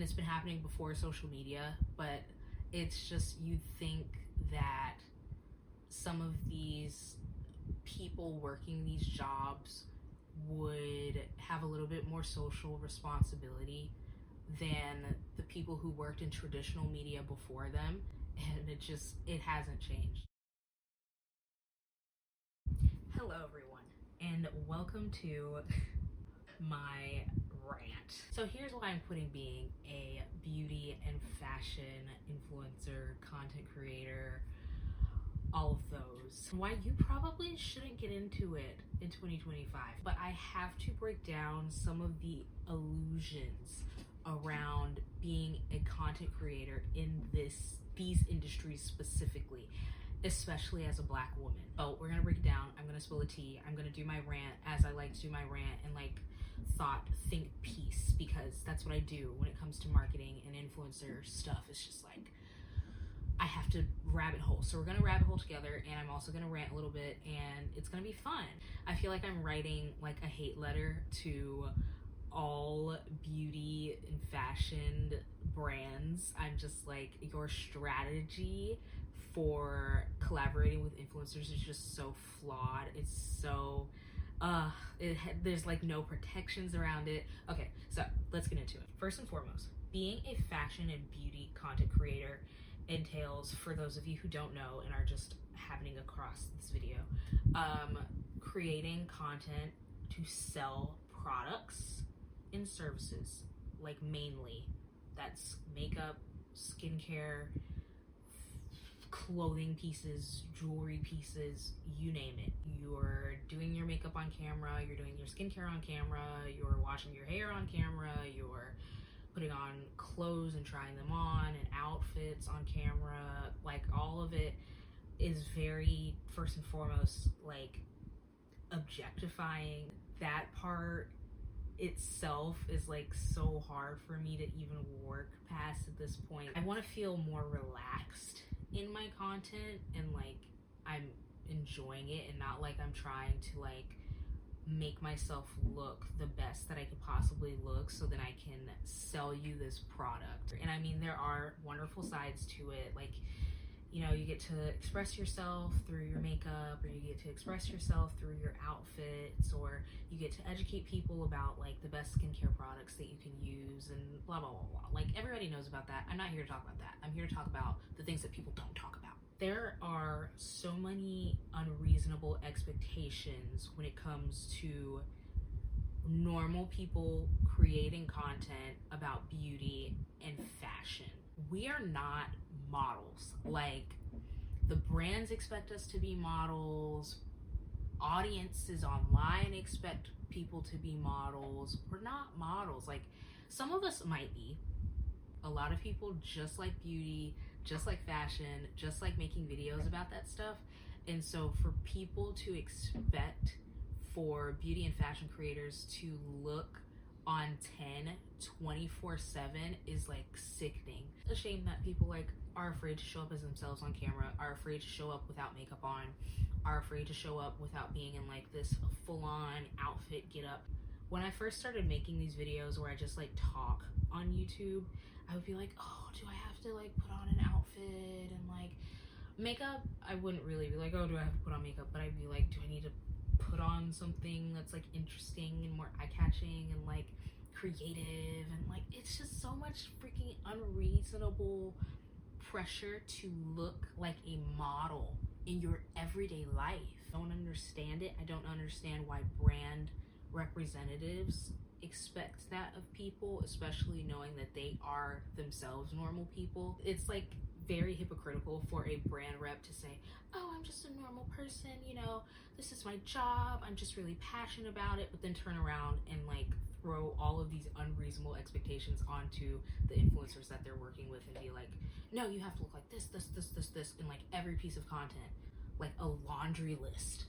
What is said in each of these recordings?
It's been happening before social media, but it's just, you'd think that some of these people working these jobs would have a little bit more social responsibility than the people who worked in traditional media before them, and it hasn't changed. Hello everyone, and welcome to my rant. So here's why I'm putting being a beauty and fashion influencer, content creator, all of those, why you probably shouldn't get into it in 2025. But I have to break down some of the illusions around being a content creator in these industries specifically, especially as a Black woman. So we're gonna break it down. I'm gonna spill the tea. I'm gonna do my rant as I like to do my rant, and like think piece, because that's what I do when it comes to marketing and influencer stuff. It's just like I have to rabbit hole. So we're gonna rabbit hole together, and I'm also gonna rant a little bit, and it's gonna be fun. I feel like I'm writing like a hate letter to all beauty and fashion brands. I'm just like, your strategy for collaborating with influencers is just so flawed. It's so there's like no protections around it. Okay, so let's get into it. First and foremost, being a fashion and beauty content creator entails, for those of you who don't know and are just happening across this video, creating content to sell products and services. Like, mainly that's makeup, skincare, clothing pieces, jewelry pieces, you name it. You're doing your makeup on camera, you're doing your skincare on camera, you're washing your hair on camera, you're putting on clothes and trying them on, and outfits on camera. Like, all of it is very, first and foremost, like, objectifying. That part itself is like so hard for me to even work past at this point. I want to feel more relaxed in my content, and like I'm enjoying it, and not like I'm trying to like make myself look the best that I could possibly look so that I can sell you this product. And I mean, there are wonderful sides to it. Like, you know, you get to express yourself through your makeup, or you get to express yourself through your outfits, or you get to educate people about like the best skincare products that you can use, and blah, blah, blah, blah. Like, everybody knows about that. I'm not here to talk about that. I'm here to talk about the things that people don't talk about. There are so many unreasonable expectations when it comes to normal people creating content about beauty and fashion. We are not models. Like, the brands expect us to be models, audiences online expect people to be models. We're not models. Like, some of us might be. A lot of people just like beauty, just like fashion, just like making videos about that stuff. And so for people to expect for beauty and fashion creators to look on 10 24/7 is like sickening. It's a shame that people like are afraid to show up as themselves on camera, are afraid to show up without makeup on, are afraid to show up without being in like this full-on outfit get up. When I first started making these videos where I just like talk on YouTube, I would be like, oh, do I have to like put on an outfit? And like, makeup, I wouldn't really be like, oh, do I have to put on makeup? But I'd be like, do I need to put on something that's like interesting and more eye-catching and like creative? And like, it's just so much freaking unreasonable pressure to look like a model in your everyday life. I don't understand it. I don't understand why brand representatives expect that of people, especially knowing that they are themselves normal people. It's like very hypocritical for a brand rep to say, oh, I'm just a normal person, you know, this is my job, I'm just really passionate about it, but then turn around and like throw all of these unreasonable expectations onto the influencers that they're working with, and be like, no, you have to look like this, in like every piece of content, like a laundry list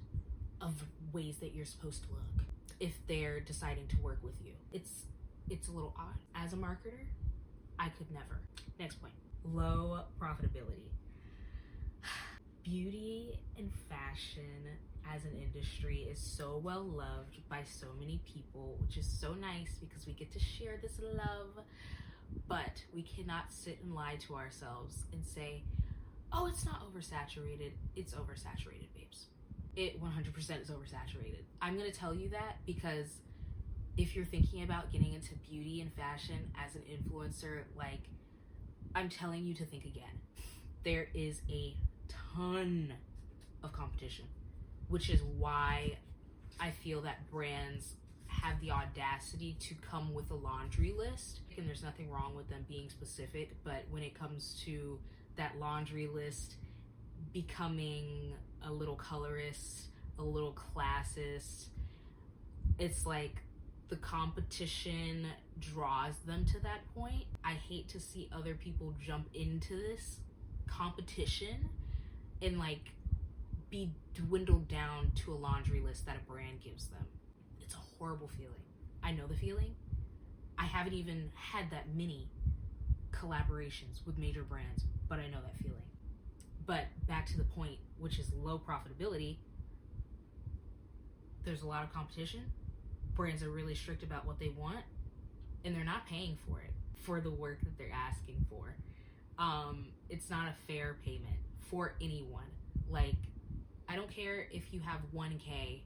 of ways that you're supposed to look if they're deciding to work with you. It's a little odd. As a marketer, I could never. Next point, low profitability. Beauty and fashion as an industry is so well loved by so many people, which is so nice because we get to share this love. But we cannot sit and lie to ourselves and say, oh, it's not oversaturated. It's oversaturated, babes. It 100% is oversaturated. I'm going to tell you that because if you're thinking about getting into beauty and fashion as an influencer, like, I'm telling you to think again. There is a ton of competition, which is why I feel that brands have the audacity to come with a laundry list. And there's nothing wrong with them being specific, but when it comes to that laundry list becoming a little colorist, a little classist, it's like the competition draws them to that point. I hate to see other people jump into this competition and like be dwindled down to a laundry list that a brand gives them. It's a horrible feeling. I know the feeling. I haven't even had that many collaborations with major brands, but I know that feeling. But back to the point, which is low profitability, there's a lot of competition. Brands are really strict about what they want, and they're not paying for it, for the work that they're asking for. It's not a fair payment for anyone. Like, I don't care if you have 1K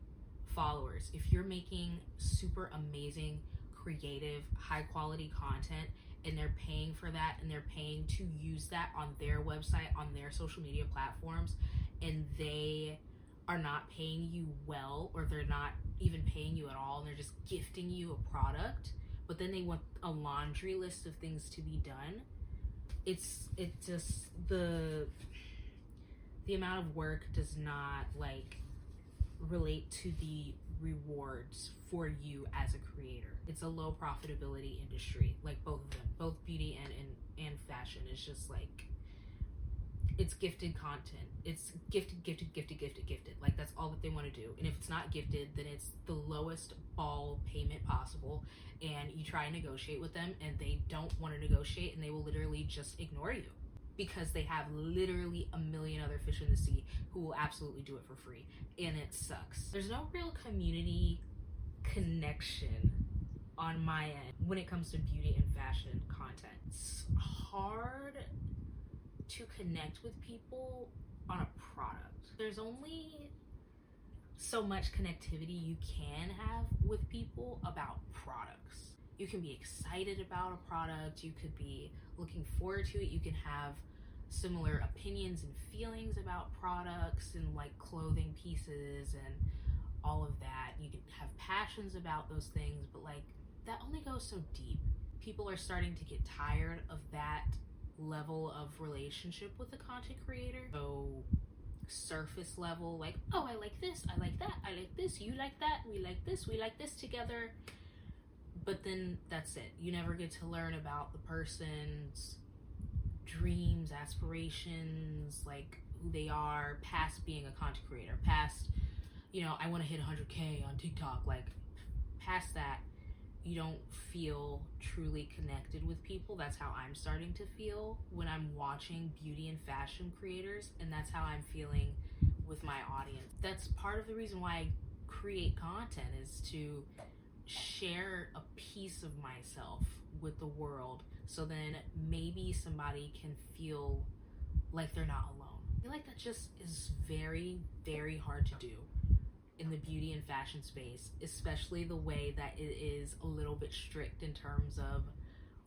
followers. If you're making super amazing, creative, high quality content, and they're paying for that, and they're paying to use that on their website, on their social media platforms, and they are not paying you well, or they're not even paying you at all, and they're just gifting you a product, but then they want a laundry list of things to be done. It's just the amount of work does not like relate to the rewards for you as a creator. It's a low profitability industry, like both of them, both beauty and fashion. It's just like, it's gifted content. It's gifted. Like, that's all that they want to do. And if it's not gifted, then it's the lowest ball payment possible. And you try and negotiate with them, and they don't want to negotiate, and they will literally just ignore you because they have literally a million other fish in the sea who will absolutely do it for free. And it sucks. There's no real community connection on my end when it comes to beauty and fashion content. It's hard to connect with people on a product. There's only so much connectivity you can have with people about products. You can be excited about a product, you could be looking forward to it, you can have similar opinions and feelings about products and like clothing pieces and all of that. You can have passions about those things, but like, that only goes so deep. People are starting to get tired of that level of relationship with the content creator. So surface level, like, oh, I like this, I like that, I like this, you like that, we like this together. But then that's it. You never get to learn about the person's dreams, aspirations, like who they are past being a content creator, past, I want to hit 100K on TikTok. Like, past that, you don't feel truly connected with people. That's how I'm starting to feel when I'm watching beauty and fashion creators, and that's how I'm feeling with my audience. That's part of the reason why I create content, is to share a piece of myself with the world, so then maybe somebody can feel like they're not alone. I feel like that just is very, very hard to do in the beauty and fashion space, especially the way that it is a little bit strict in terms of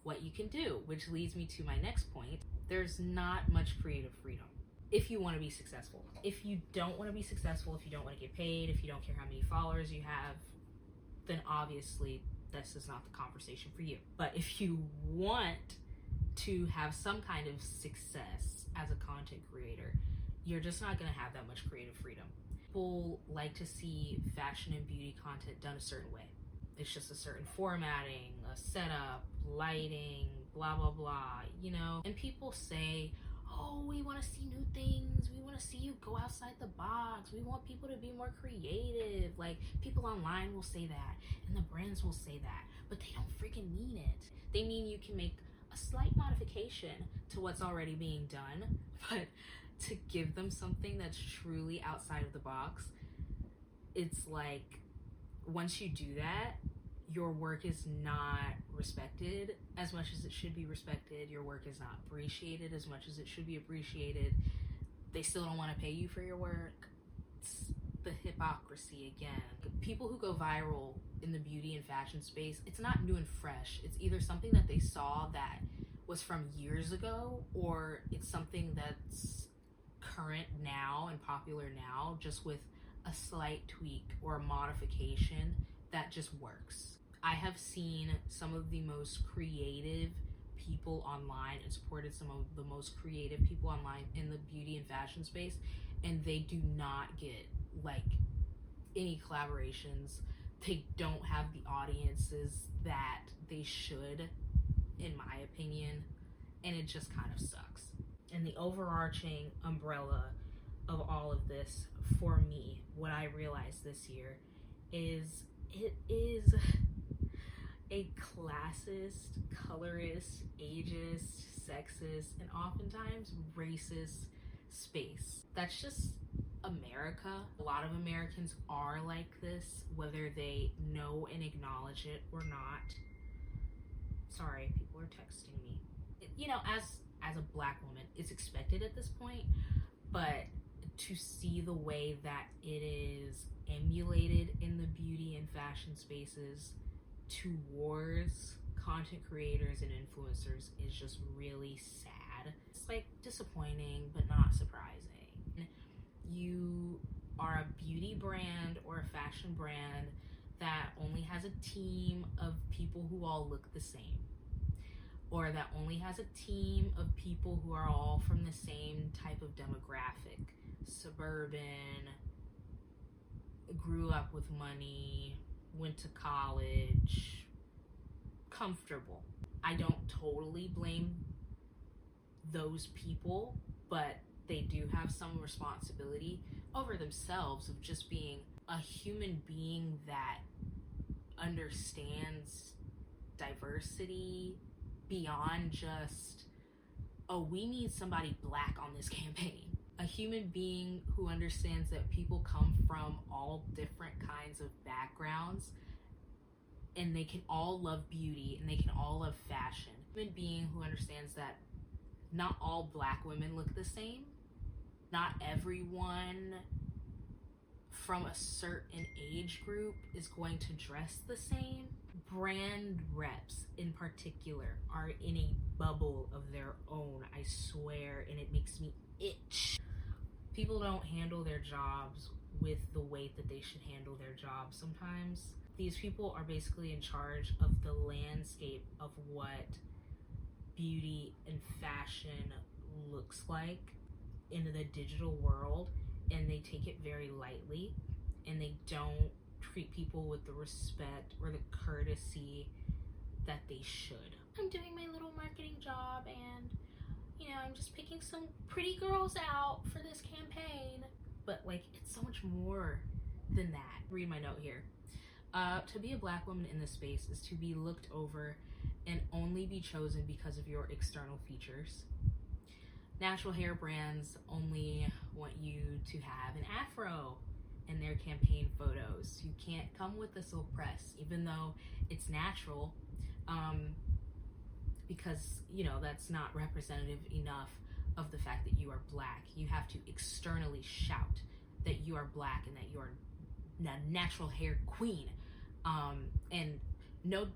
what you can do, which leads me to my next point. There's not much creative freedom if you want to be successful. If you don't want to be successful, if you don't want to get paid, if you don't care how many followers you have, then obviously this is not the conversation for you. But if you want to have some kind of success as a content creator, you're just not going to have that much creative freedom. People like to see fashion and beauty content done a certain way. It's just a certain formatting, a setup, lighting, blah, blah, blah, And people say, oh, we want to see new things. We want to see you go outside the box. We want people to be more creative. Like, people online will say that, and the brands will say that, but they don't freaking mean it. They mean you can make a slight modification to what's already being done, but to give them something that's truly outside of the box, it's like, once you do that, your work is not respected as much as it should be respected. Your work is not appreciated as much as it should be appreciated. They still don't want to pay you for your work. It's the hypocrisy again. People who go viral in the beauty and fashion space, it's not new and fresh. It's either something that they saw that was from years ago, or it's something that's current now and popular now, just with a slight tweak or a modification that just works. I have seen some of the most creative people online and supported some of the most creative people online in the beauty and fashion space, and they do not get like any collaborations. They don't have the audiences that they should, in my opinion, and it just kind of sucks. And the overarching umbrella of all of this, for me, what I realized this year is it is a classist, colorist, ageist, sexist, and oftentimes racist space. That's just America. A lot of Americans are like this, whether they know and acknowledge it or not. Sorry, people are texting me. You know, as a Black woman, it's expected at this point, but to see the way that it is emulated in the beauty and fashion spaces towards content creators and influencers is just really sad. It's like disappointing, but not surprising. You are a beauty brand or a fashion brand that only has a team of people who all look the same, or that only has a team of people who are all from the same type of demographic, suburban, grew up with money, went to college, comfortable. I don't totally blame those people, but they do have some responsibility over themselves of just being a human being that understands diversity beyond just, oh, we need somebody Black on this campaign. A human being who understands that people come from all different kinds of backgrounds and they can all love beauty and they can all love fashion. A human being who understands that not all Black women look the same. Not everyone from a certain age group is going to dress the same. Brand reps in particular are in a bubble of their own, I swear, and it makes me itch. People don't handle their jobs with the weight that they should handle their jobs sometimes. These people are basically in charge of the landscape of what beauty and fashion looks like in the digital world, and they take it very lightly, and they don't treat people with the respect or the courtesy that they should. I'm doing my little marketing job, and you know, I'm just picking some pretty girls out for this campaign. But like, it's so much more than that. Read my note here. To be a Black woman in this space is to be looked over and only be chosen because of your external features. Natural hair brands only want you to have an afro in their campaign photos. You can't come with the silk press, even though it's natural, because, you know, that's not representative enough of the fact that you are Black. You have to externally shout that you are Black and that you are a natural hair queen. And no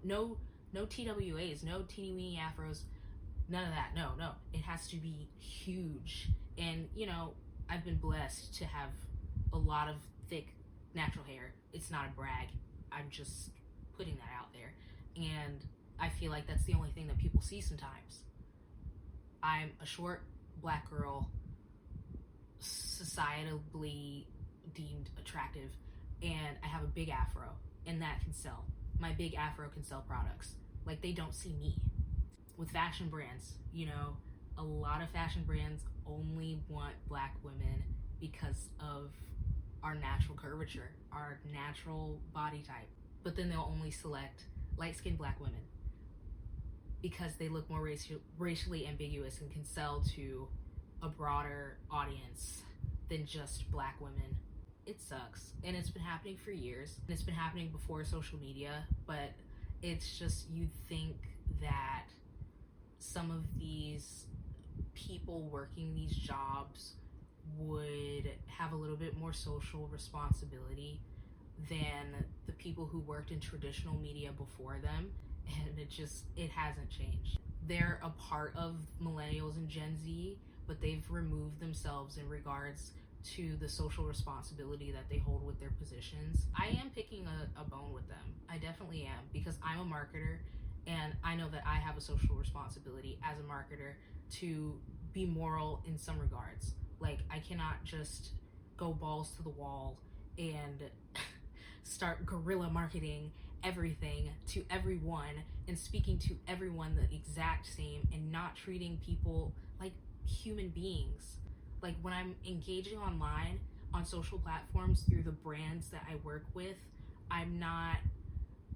TWAs, no teeny weeny afros, none of that. No, it has to be huge. And, you know, I've been blessed to have a lot of thick natural hair. It's not a brag. I'm just putting that out there. And I feel like that's the only thing that people see sometimes. I'm a short Black girl, societally deemed attractive, and I have a big afro, and that can sell. My big afro can sell products. Like, they don't see me. With fashion brands, you know, a lot of fashion brands only want Black women because of our natural curvature, our natural body type. But then they'll only select light-skinned Black women because they look more racially ambiguous and can sell to a broader audience than just Black women. it sucks, and it's been happening for years. It's been happening before social media, but it's just, you think that some of these people working these jobs would have a little bit more social responsibility than the people who worked in traditional media before them, and it hasn't changed. They're a part of millennials and Gen Z, but they've removed themselves in regards to the social responsibility that they hold with their positions. I am picking a bone with them. I definitely am, because I'm a marketer, and I know that I have a social responsibility as a marketer to be moral in some regards. Like, I cannot just go balls to the wall and start guerrilla marketing everything to everyone and speaking to everyone the exact same and not treating people like human beings. Like, when I'm engaging online on social platforms through the brands that I work with, I'm not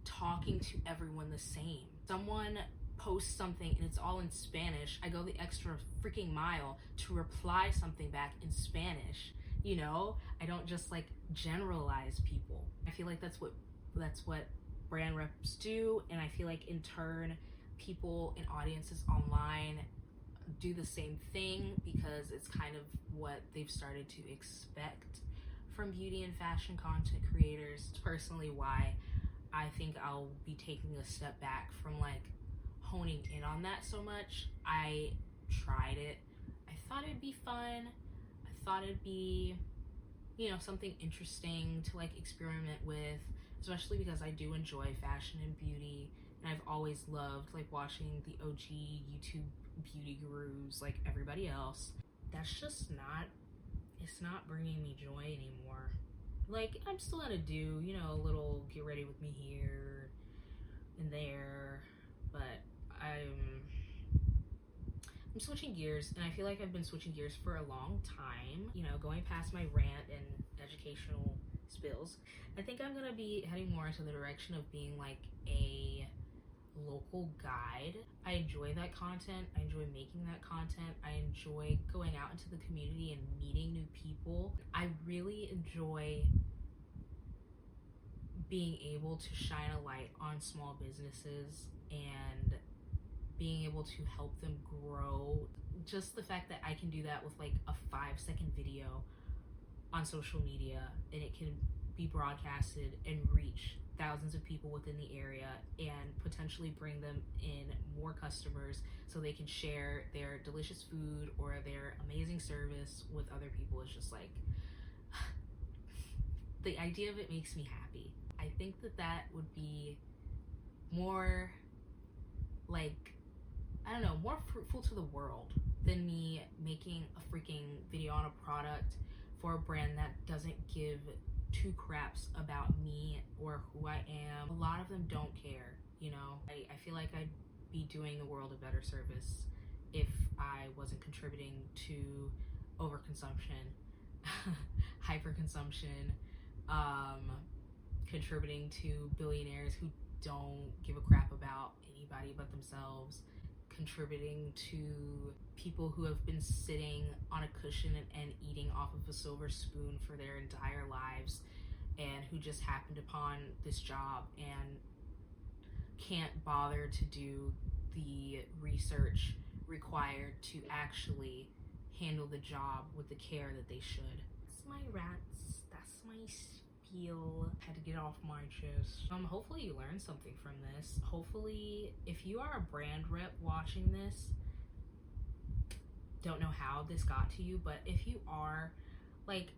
talking to everyone the same. Someone posts something and it's all in Spanish, I go the extra freaking mile to reply something back in Spanish. You know, I don't just like generalize people. I feel like that's what brand reps do, and I feel like in turn people in audiences online do the same thing, because it's kind of what they've started to expect from beauty and fashion content creators. Personally, why I think I'll be taking a step back from like honing in on that so much. I tried it. I thought it'd be fun. I thought it'd be, you know, something interesting to like experiment with, especially because I do enjoy fashion and beauty, and I've always loved like watching the OG YouTube beauty gurus like everybody else. That's just it's not bringing me joy anymore. Like, I'm still gonna do, you know, a little get ready with me here and there, but I'm switching gears, and I feel like I've been switching gears for a long time. You know, going past my rant and educational spills, I think I'm gonna be heading more into the direction of being like a local guide. I enjoy that content. I enjoy making that content. I enjoy going out into the community and meeting new people. I really enjoy being able to shine a light on small businesses and being able to help them grow. Just the fact that I can do that with like a 5-second video on social media, and it can be broadcasted and reach thousands of people within the area and potentially bring them in more customers so they can share their delicious food or their amazing service with other people, is just like, the idea of it makes me happy. I think that would be more like, I don't know, more fruitful to the world than me making a freaking video on a product for a brand that doesn't give two craps about me or who I am. A lot of them don't care, you know? I feel like I'd be doing the world a better service if I wasn't contributing to overconsumption, hyperconsumption, contributing to billionaires who don't give a crap about anybody but themselves, contributing to people who have been sitting on a cushion and eating off of a silver spoon for their entire lives, and who just happened upon this job and can't bother to do the research required to actually handle the job with the care that they should. That's my rants. That's my spiel. Had to get off my chest. Hopefully you learned something from this. Hopefully, if you are a brand rep watching this, don't know how this got to you, but if you are, like,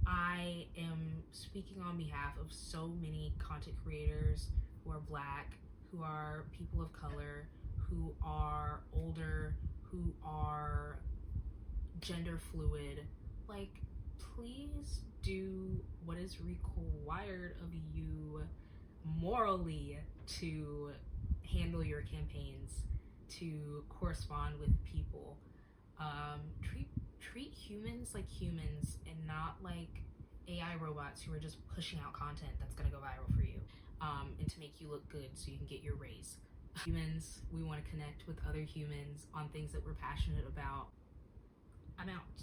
I am speaking on behalf of so many content creators who are Black, who are people of color, who are older, who are gender fluid. Like, please do what is required of you morally to handle your campaigns, to correspond with people. Treat humans like humans and not like AI robots who are just pushing out content that's gonna go viral for you, and to make you look good so you can get your raise. Humans, we want to connect with other humans on things that we're passionate about. I'm out.